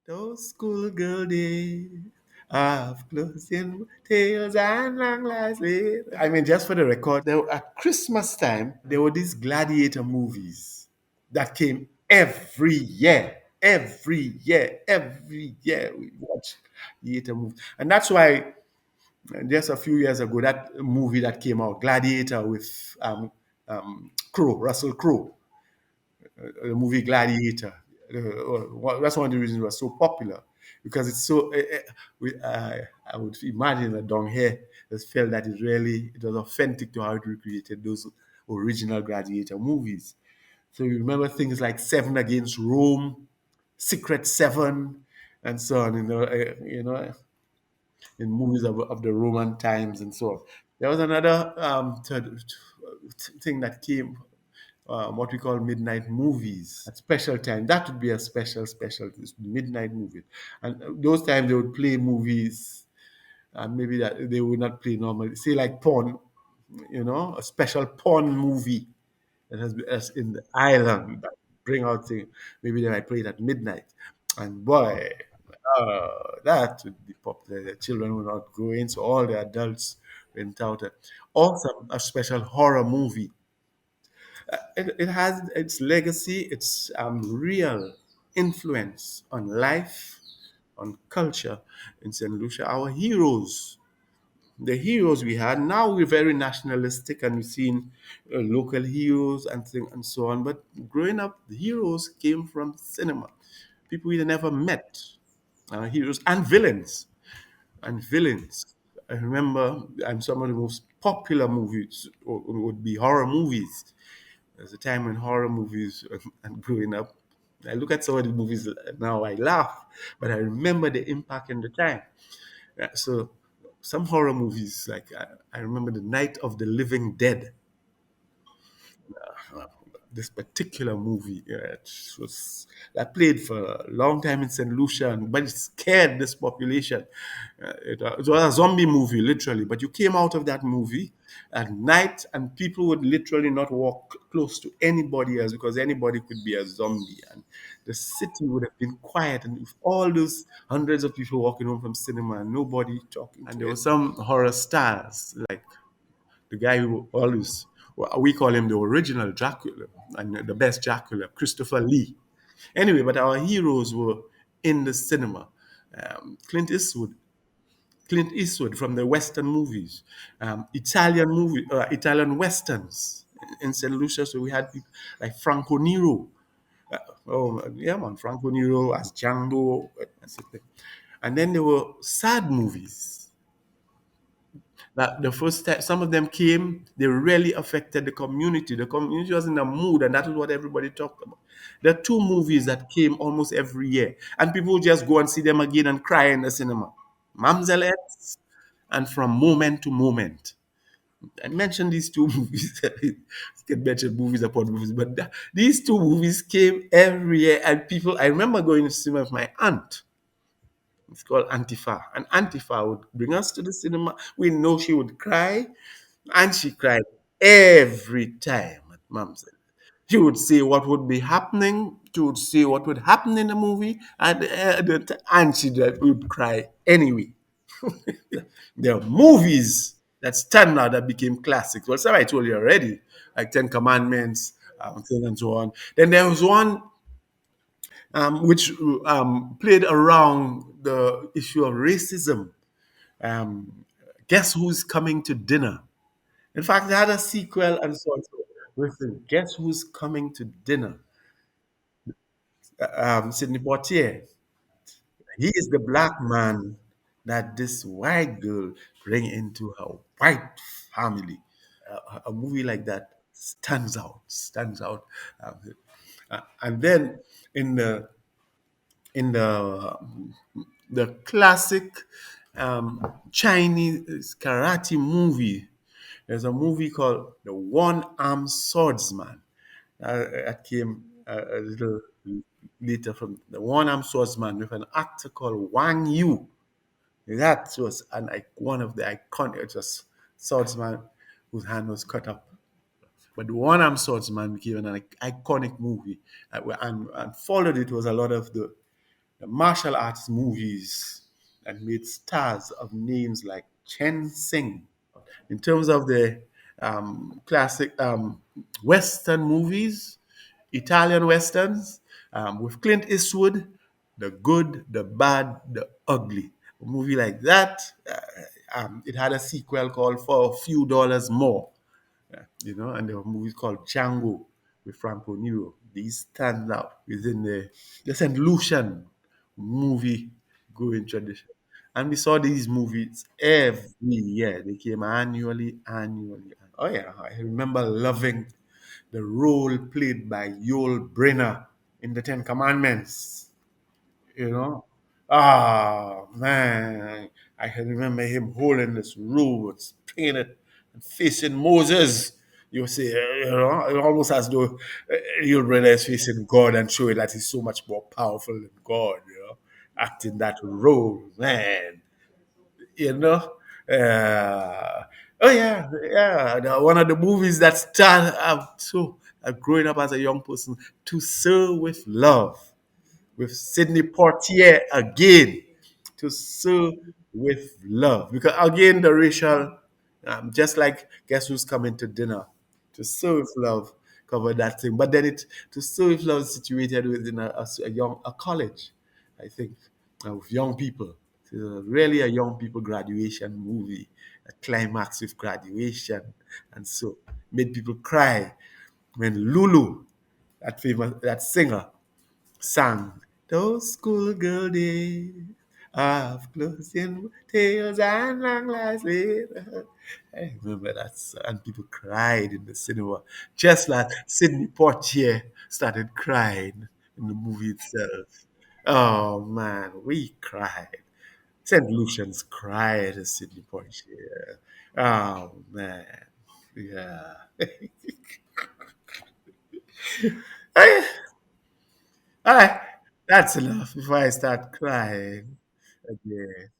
Those schoolgirl days of closing tales and long lives later. I mean, just for the record, at Christmas time, there were these Gladiator movies that came every year. Every year we watch theater movies. And that's why just a few years ago, that movie that came out, Gladiator with Russell Crowe, the movie Gladiator. That's one of the reasons it was so popular because it's so. I would imagine that down here just felt that it was authentic to how it recreated those original Gladiator movies. So you remember things like Seven Against Rome, Secret Seven, and so on. In movies of the Roman times and so on. There was another thing that came, what we call midnight movies at special time. That would be a special midnight movie. And those times they would play movies, and maybe that they would not play normally. Say like porn, a special porn movie that has been as in the island that bring out things. Maybe they might play it at midnight. And boy, that would be popular. The children would not go in, so all the adults went out. Also, a special horror movie. It has its legacy, its real influence on life, on culture in St. Lucia. Our heroes, the heroes we had, now we're very nationalistic and we've seen local heroes and so on. But growing up, the heroes came from cinema. People we never met, heroes and villains. I remember, and some of the most popular movies would be horror movies. There's a time when horror movies and growing up, I look at some of the movies now, I laugh, but I remember the impact in the time. So some horror movies, like I remember The Night of the Living Dead. This particular movie, it was that played for a long time in St. Lucian, but it scared this population. It was a zombie movie, literally. But you came out of that movie at night, and people would literally not walk close to anybody else because anybody could be a zombie, and the city would have been quiet. And with all those hundreds of people walking home from cinema and nobody talking, and there were some horror stars like the guy who always, well, we call him the original Dracula and the best Dracula, Christopher Lee. Anyway, but our heroes were in the cinema. Clint Eastwood from the Western movies, Italian westerns in St. Lucia. So we had people like Franco Nero. Oh yeah, man, Franco Nero as Django, and then there were sad movies that the first time some of them came, they really affected the community. The community was in a mood, and that is what everybody talked about. There are two movies that came almost every year, and people just go and see them again and cry in the cinema. Mamzelles and From Moment to Moment. I mentioned these two movies. You can mention movies upon movies, but these two movies came every year, and people. I remember going to cinema with my aunt. It's called Antifa. And Antifa would bring us to the cinema. We know she would cry, and she cried every time at Mom's. She would say what would be happening. She would say what would happen in the movie, and she would cry anyway. There are movies that stand out that became classics. Well, some I told you already, like Ten Commandments, and so on. Then there was one which played around the issue of racism. Um, Guess Who's Coming to Dinner? In fact, they had a sequel and so on. So, listen, Guess Who's Coming to Dinner? Sidney Poitier. He is the black man that this white girl bring into her white family. A movie like that stands out. And then in the in the classic Chinese karate movie. There's a movie called The One Arm Swordsman that came a little later from The One Arm Swordsman with an actor called Wang Yu. That was one of the iconic, it was swordsman whose hand was cut up. But the One Arm Swordsman became an iconic movie, and followed it was a lot of the the martial arts movies that made stars of names like Chen Sing. In terms of the classic Western movies, Italian Westerns, with Clint Eastwood, the good, the bad, the ugly. A movie like that, it had a sequel called For a Few Dollars More, and there were movies called Django with Franco Nero. These stand out within the St. Lucian movie going tradition. And we saw these movies every year. They came annually. Oh yeah, I remember loving the role played by Yul Brynner in the Ten Commandments. You know, man, I can remember him holding this robe, stringing it, and facing Moses. You see, it almost as though Yul Brynner is facing God and showing that he's so much more powerful than God. Acting that role, man. You know. Oh yeah, yeah. One of the movies that started out so growing up as a young person, To Serve with Love, with Sidney Poitier again, To Serve with Love, because again the racial, just like Guess Who's Coming to Dinner, To Serve with Love covered that thing, but then To Serve with Love is situated within a college, I think, with young people. So really a young people graduation movie, a climax with graduation, and so made people cry when Lulu, that singer, sang those schoolgirl days of closing tales and long lives later. I remember that song, and people cried in the cinema, just like Sidney Poitier started crying in the movie itself. Oh man, we cried. St. Lucians cried as Sidney Poitier. Oh man, yeah. All right, that's enough before I start crying again.